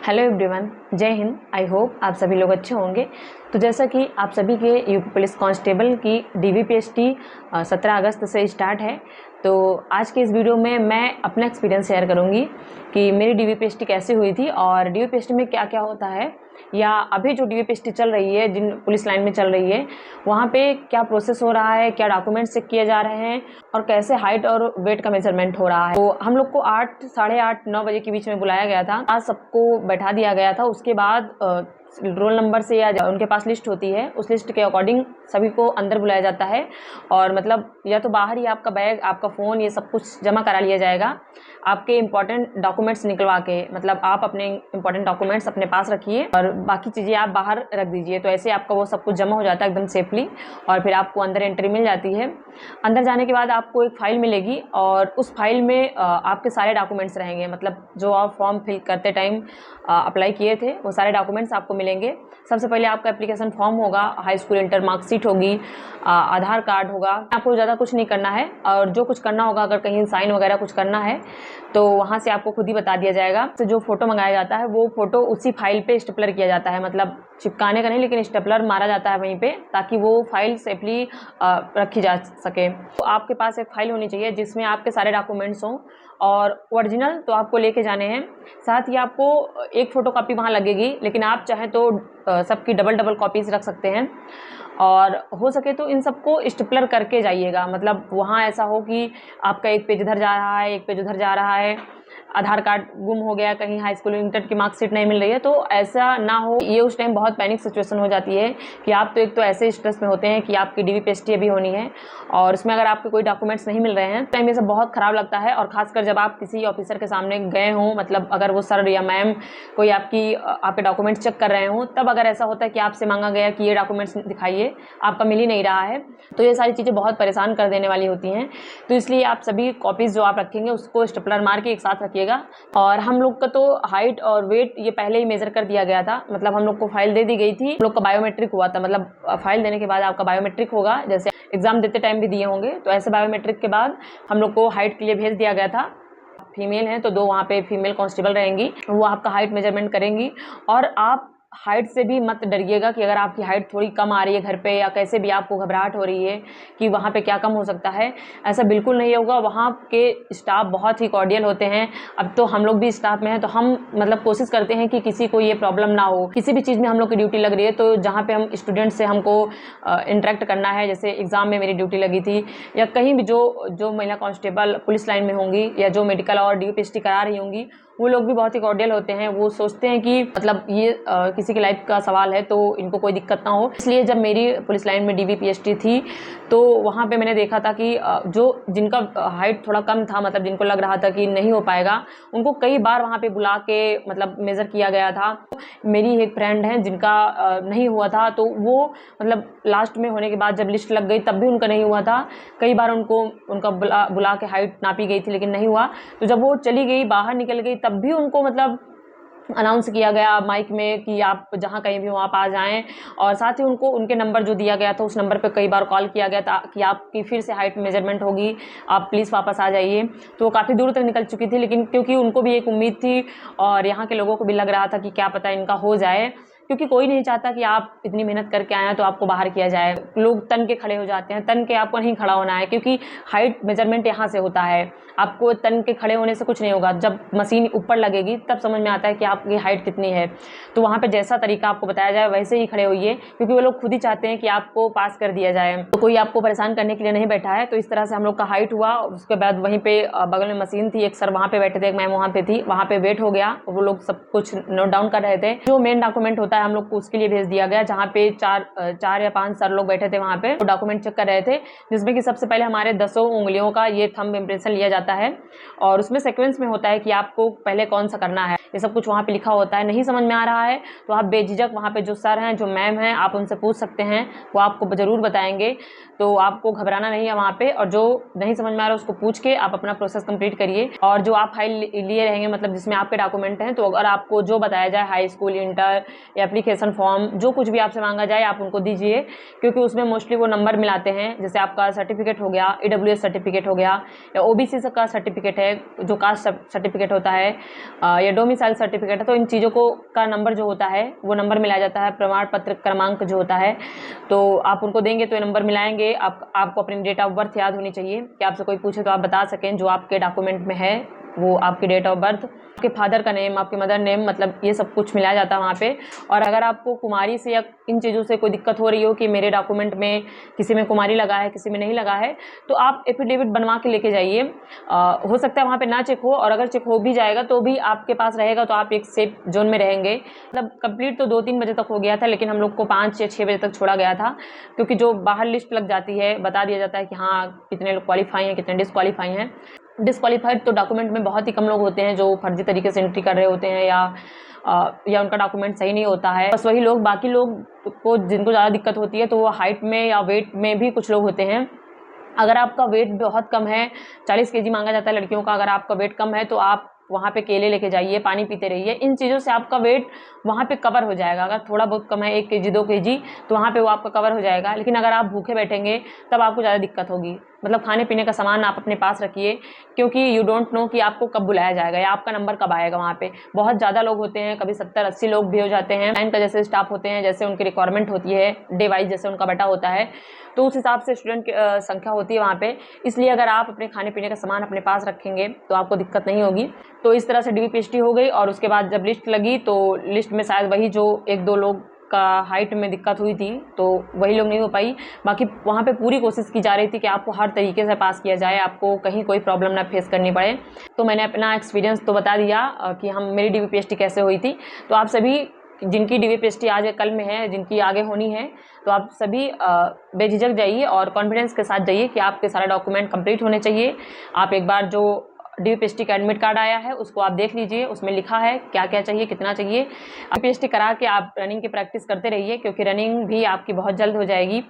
Hello everyone, जय Hind. I hope आप सभी लोग अच्छे होंगे। तो जैसा कि आप सभी के यूपी पुलिस कांस्टेबल की डीवीपीएसटी 17 अगस्त से स्टार्ट है, तो आज के इस वीडियो में मैं अपना एक्सपीरियंस शेयर करूंगी कि मेरी डीवीपीएसटी कैसे हुई थी और डीवीपीएसटी में क्या क्या होता है, या अभी जो डीवीपीएसटी चल रही है, जिन पुलिस लाइन में चल रही है, वहाँ पे क्या प्रोसेस हो रहा है, क्या डॉक्यूमेंट्स चेक किए जा रहे हैं और कैसे हाइट और वेट का मेजरमेंट हो रहा है। तो हम लोग को 8, साढ़े 8, 9 बजे के बीच में बुलाया गया था। आज सबको बैठा दिया गया था। उसके बाद रोल नंबर से या उनके पास लिस्ट होती है, उस लिस्ट के अकॉर्डिंग सभी को अंदर बुलाया जाता है और मतलब या तो बाहर ही आपका बैग, आपका फ़ोन, ये सब कुछ जमा करा लिया जाएगा। आपके इंपॉर्टेंट डॉक्यूमेंट्स निकलवा के, मतलब आप अपने इंपॉर्टेंट डॉक्यूमेंट्स अपने पास रखिए और बाकी चीज़ें आप बाहर रख दीजिए। तो ऐसे आपका वो सब कुछ जमा हो जाता है एकदम सेफली और फिर आपको अंदर एंट्री मिल जाती है। अंदर जाने के बाद आपको एक फ़ाइल मिलेगी और उस फाइल में आपके सारे डॉक्यूमेंट्स रहेंगे, मतलब जो आप फॉर्म फिल करते टाइम अप्लाई किए थे वो सारे डॉक्यूमेंट्स आपको मिलेंगे। सबसे पहले आपका एप्लीकेशन फॉर्म होगा, हाई स्कूल इंटर मार्कशीट होगी, आधार कार्ड होगा। आपको ज़्यादा कुछ नहीं करना है और जो कुछ करना होगा, अगर कहीं साइन वगैरह कुछ करना है तो वहाँ से आपको खुद ही बता दिया जाएगा। तो जो फोटो मंगाया जाता है वो फोटो उसी फाइल पे स्टेपलर किया जाता है, मतलब चिपकाने का नहीं लेकिन स्टेपलर मारा जाता है वहीं पे, ताकि वो फाइल सेफली रखी जा सके। तो आपके पास एक फाइल होनी चाहिए जिसमें आपके सारे डॉक्यूमेंट्स हों और ओरिजिनल तो आपको लेके जाने हैं। साथ ही आपको एक फ़ोटो कॉपी वहाँ लगेगी, लेकिन आप चाहें तो सबकी डबल कॉपीज़ रख सकते हैं और हो सके तो इन सबको स्टेपलर करके जाइएगा। मतलब वहाँ ऐसा हो कि आपका एक पेज इधर जा रहा है, एक पेज उधर जा रहा है, आधार कार्ड गुम हो गया, कहीं हाई स्कूल इंटर की मार्कशीट नहीं मिल रही है, तो ऐसा ना हो। ये उस टाइम बहुत पैनिक सिचुएशन हो जाती है कि आप तो एक तो ऐसे स्ट्रेस में होते हैं कि आपकी डीवीपीएसटी अभी होनी है और उसमें अगर आपके कोई डॉक्यूमेंट्स नहीं मिल रहे हैं, टाइम ये सब बहुत ख़राब लगता है। और खासकर जब आप किसी ऑफिसर के सामने गए हों, मतलब अगर वो सर या मैम कोई आपके डॉक्यूमेंट्स चेक कर रहे हों, तब अगर ऐसा होता है कि आपसे मांगा गया कि ये डॉक्यूमेंट्स दिखाइए, आपका मिल ही नहीं रहा है, तो ये सारी चीज़ें बहुत परेशान कर देने वाली होती हैं। तो इसलिए आप सभी कॉपीज़ जो आप रखेंगे उसको स्टेपलर मार के एक साथ रखिएगा। और हम लोग का तो हाइट और वेट ये पहले ही मेजर कर दिया गया था, मतलब हम लोग को फाइल दे दी गई थी। हम लोग का बायोमेट्रिक हुआ था, मतलब फाइल देने के बाद आपका बायोमेट्रिक होगा, जैसे एग्जाम देते टाइम भी दिए होंगे, तो ऐसे बायोमेट्रिक के बाद हम लोग को हाइट के लिए भेज दिया गया था। फीमेल हैं तो 2 वहाँ पे फीमेल कांस्टेबल रहेंगी, वो आपका हाइट मेजरमेंट करेंगी। और आप हाइट से भी मत डरिएगा कि अगर आपकी हाइट थोड़ी कम आ रही है घर पे या कैसे भी आपको घबराहट हो रही है कि वहाँ पे क्या कम हो सकता है, ऐसा बिल्कुल नहीं होगा। वहाँ के स्टाफ बहुत ही कॉर्डियल होते हैं। अब तो हम लोग भी स्टाफ में हैं तो हम मतलब कोशिश करते हैं कि किसी को ये प्रॉब्लम ना हो। किसी भी चीज़ में हम लोग की ड्यूटी लग रही है तो जहाँ पे हम स्टूडेंट से हमको इंटरेक्ट करना है, जैसे एग्ज़ाम में मेरी ड्यूटी लगी थी या कहीं भी जो महिला कांस्टेबल पुलिस लाइन में होंगी या जो मेडिकल और डीवीपीएसटी करा रही होंगी, वो लोग भी बहुत ही कॉर्डियल होते हैं। वो सोचते हैं कि मतलब ये किसी की लाइफ का सवाल है तो इनको कोई दिक्कत ना हो। इसलिए जब मेरी पुलिस लाइन में डीवीपीएसटी थी तो वहाँ पे मैंने देखा था कि जो जिनका हाइट थोड़ा कम था, मतलब जिनको लग रहा था कि नहीं हो पाएगा, उनको कई बार वहाँ पे बुला के मतलब मेज़र किया गया था। मेरी एक फ्रेंड है जिनका नहीं हुआ था, तो वो मतलब लास्ट में होने के बाद जब लिस्ट लग गई तब भी उनका नहीं हुआ था। कई बार उनका बुला के हाइट नापी गई थी लेकिन नहीं हुआ। तो जब वो चली गई, बाहर निकल गई, तब भी उनको मतलब अनाउंस किया गया माइक में कि आप जहाँ कहीं भी हो आप आ जाएं। और साथ ही उनको उनके नंबर जो दिया गया था उस नंबर पे कई बार कॉल किया गया था कि आपकी फिर से हाइट मेजरमेंट होगी, आप प्लीज़ वापस आ जाइए। तो वो काफ़ी दूर तक निकल चुकी थी, लेकिन क्योंकि उनको भी एक उम्मीद थी और यहाँ के लोगों को भी लग रहा था कि क्या पता इनका हो जाए, क्योंकि कोई नहीं चाहता कि आप इतनी मेहनत करके आए हैं तो आपको बाहर किया जाए। लोग तन के खड़े हो जाते हैं, तन के आपको नहीं खड़ा होना है, क्योंकि हाइट मेजरमेंट यहाँ से होता है। आपको तन के खड़े होने से कुछ नहीं होगा, जब मशीन ऊपर लगेगी तब समझ में आता है कि आपकी हाइट कितनी है। तो वहाँ पे जैसा तरीका आपको बताया जाए वैसे ही खड़े होइए, क्योंकि वो लोग खुद ही चाहते हैं कि आपको पास कर दिया जाए, तो कोई आपको परेशान करने के लिए नहीं बैठा है। तो इस तरह से हम लोग का हाइट हुआ। उसके बाद वहीं पे बगल में मशीन थी, एक सर वहाँ पे बैठे थे, एक मैम वहाँ पे थी, वहाँ पे वेट हो गया, वो लोग सब कुछ नोट डाउन कर रहे थे। जो मेन डॉक्यूमेंट होता है हम लोग को उसके लिए भेज दिया गया, जहाँ पे 4 या 5 सर लोग बैठे थे वहाँ पे, तो डॉक्यूमेंट चेक कर रहे थे, जिसमें कि सबसे पहले हमारे 10 उंगलियों का ये थंब इम्प्रेशन लिया जाता है और उसमें सीक्वेंस में होता है कि आपको पहले कौन सा करना है, ये सब कुछ वहाँ पे लिखा होता है। नहीं समझ में आ रहा है तो आप बेझिझक वहाँ पे जो सर हैं, जो मैम हैं, आप उनसे पूछ सकते हैं, वो आपको ज़रूर बताएंगे। तो आपको घबराना नहीं है वहाँ पे, और जो नहीं समझ में आ रहा है उसको पूछ के आप अपना प्रोसेस कंप्लीट करिए। और जो आप फाइल लिए रहेंगे, मतलब जिसमें आपके डॉक्यूमेंट हैं, तो अगर आपको जो बताया जाए हाई स्कूल इंटर या एप्लीकेशन फॉर्म, जो कुछ भी आपसे मांगा जाए आप उनको दीजिए, क्योंकि उसमें मोस्टली वो नंबर मिलाते हैं। जैसे आपका सर्टिफिकेट हो गया, EWS सर्टिफिकेट हो गया, या OBC का सर्टिफिकेट है जो कास्ट सर्टिफिकेट होता है, या डोमिसाइल सर्टिफिकेट है, तो इन चीज़ों को का नंबर जो होता है वो नंबर मिलाया जाता है। प्रमाण पत्र क्रमांक जो होता है, तो आप उनको देंगे तो ये नंबर मिलाएंगे। आपको अपनी डेट ऑफ बर्थ याद होनी चाहिए कि आपसे कोई पूछे तो आप बता सकें जो आपके डॉक्यूमेंट में है वो आपकी डेट ऑफ बर्थ, आपके फादर का नेम, आपके मदर नेम, मतलब ये सब कुछ मिलाया जाता है वहाँ पे। और अगर आपको कुमारी से या इन चीज़ों से कोई दिक्कत हो रही हो कि मेरे डॉक्यूमेंट में किसी में कुमारी लगा है, किसी में नहीं लगा है, तो आप एफिडेविट बनवा के लेके जाइए। हो सकता है वहाँ पे ना चेक हो, और अगर चेक हो भी जाएगा तो भी आपके पास रहेगा, तो आप एक सेफ जोन में रहेंगे। मतलब कंप्लीट तो 2-3 बजे तक हो गया था, लेकिन हम लोग को 5 या 6 बजे तक छोड़ा गया था, क्योंकि जो बाहर लिस्ट लग जाती है बता दिया जाता है कि हाँ कितने लोग क्वालिफाई हैं, कितने डिसक्वालीफाई हैं। डिसक्वालीफाइड तो डॉक्यूमेंट में बहुत ही कम लोग होते हैं जो फर्जी तरीके से एंट्री कर रहे होते हैं, या उनका डॉक्यूमेंट सही नहीं होता है। बस वही लोग, बाकी लोग को जिनको ज़्यादा दिक्कत होती है तो वो हाइट में या वेट में भी कुछ लोग होते हैं। अगर आपका वेट बहुत कम है, 40 kg मांगा जाता है लड़कियों का, अगर आपका वेट कम है तो आप वहाँ पे केले लेके जाइए, पानी पीते रहिए। इन चीज़ों से आपका वेट वहाँ पे कवर हो जाएगा। अगर थोड़ा बहुत कम है, 1 kg 2 kg, तो वहाँ पे वो आपका कवर हो जाएगा। लेकिन अगर आप भूखे बैठेंगे तब आपको ज़्यादा दिक्कत होगी। मतलब खाने पीने का सामान आप अपने पास रखिए, क्योंकि यू डोंट नो कि आपको कब बुलाया जाएगा या आपका नंबर कब आएगा। वहाँ पे बहुत ज़्यादा लोग होते हैं, कभी 70-80 लोग भी हो जाते हैं। लाइन का जैसे स्टाफ होते हैं, जैसे उनकी रिक्वायरमेंट होती है, डे वाइज जैसे उनका बटा होता है, तो उस हिसाब से स्टूडेंट की संख्या होती है वहाँ पे। इसलिए अगर आप अपने खाने पीने का सामान अपने पास रखेंगे तो आपको दिक्कत नहीं होगी। तो इस तरह से DVPST हो गई, और उसके बाद जब लिस्ट लगी तो लिस्ट में शायद वही जो 1-2 लोग का हाइट में दिक्कत हुई थी तो वही लोग नहीं हो पाई। बाकी वहाँ पे पूरी कोशिश की जा रही थी कि आपको हर तरीके से पास किया जाए, आपको कहीं कोई प्रॉब्लम ना फेस करनी पड़े। तो मैंने अपना एक्सपीरियंस तो बता दिया कि मेरी DVPST कैसे हुई थी। तो आप सभी जिनकी DVPST आज कल में है, जिनकी आगे होनी है, तो आप सभी बेझिझक जाइए और कॉन्फिडेंस के साथ जाइए कि आपके सारे डॉक्यूमेंट कंप्लीट होने चाहिए। आप एक बार जो DVPST का एडमिट कार्ड आया है उसको आप देख लीजिए, उसमें लिखा है क्या क्या चाहिए, कितना चाहिए। DVPST करा के आप रनिंग की प्रैक्टिस करते रहिए, क्योंकि रनिंग भी आपकी बहुत जल्द हो जाएगी।